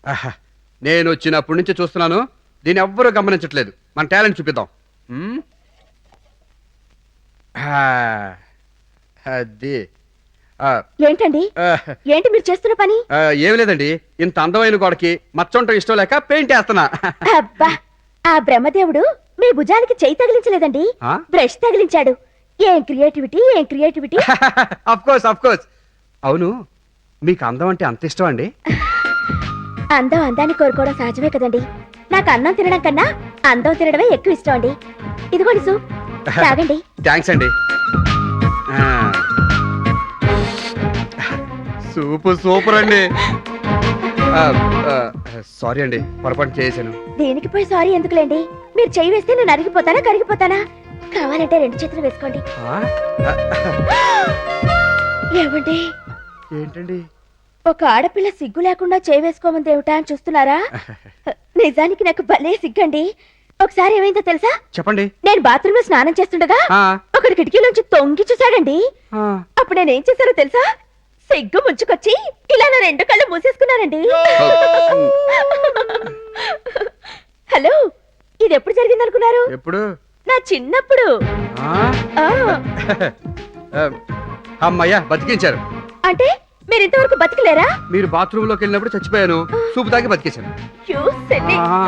ఆహా, నేను వచ్చినప్పటి నుంచి చూస్తున్నాను, దీన్ని ఎవ్వరూ గమనించట్లేదు. మన టాలెంట్ చూపిద్దాం. ఉమ్. ఆ, అది ఆ, ఏంటండి ఆ, ఏంటి మీరు చేస్తున్న పని? ఆ, ఏమి లేదండి, ఇంత అందమైన గోడకి మచ్చంటం ఇష్టం లేక పెయింట్ వేస్తున్నా. అబ్బా, ఆ బ్రహ్మదేవుడు మీ భుజానికి చెయ్యి తగిలించలేదండి, ఆ? బ్రష్ తగిలించాడు. ఏం క్రియేటివిటీ, ఏం క్రియేటివిటీ. Of course. అవును, మీకు అందం అంటే అంత ఇష్టం అండి? అందం అందాన్ని కోరుకోవడం సహజమే కదండి. నాకు అన్నం తినడం కన్నా అందం తినడమే ఎక్కువ ఇష్టం అండి. ఇదిగోండి సూప్, తాగండి. థ్యాంక్స్ అండి. ఆ. సూపర్ అండి. సారీ అండి, పొరపాటు చేశాను. దేనికి పోయి సారీ ఎందుకులేండి. మీరు చెయ్యి వేస్తే నేను అరిగిపోతానా కరిగిపోతానా? కావాలంటే 2 చేతులు వేసుకోండి. ఆ? ఏమండి, ఏంటండి? ఒక ఆడపిల్ల సిగ్గు లేకుండా చేయి వేసుకోమంది ఏమిటా అని చూస్తున్నారా? నిజానికి నాకు భలే సిగ్గండి. ఒకసారి ఏమైందో తెలుసా? చెప్పండి. నేను బాత్రూమ్ లో స్నానం చేస్తుండగా ఆ, ఒకటి కిటికీలోంచి తొంగి చూశాడండి. ఆ. అప్పుడు నేనేం చేశారో తెలుసా? సిగ్గు ముంచుకొచ్చి ఇలా నా 2 కళ్ళు మూసేసుకున్నానండి. హలో, ఇది ఎప్పుడు జరిగింది అనుకున్నారు? ఎప్పుడు? నా చిన్నప్పుడు. ఆ? ఆ, అమ్మయ్యా, బతికించారు. అంటే మీరు ఇంతవరకు బతికలేరా? మీరు బాత్రూమ్ లోకి వెళ్ళినప్పుడు చచ్చిపోయాను, సూపు తాగి బతికేశాను. You silly. ఆహా.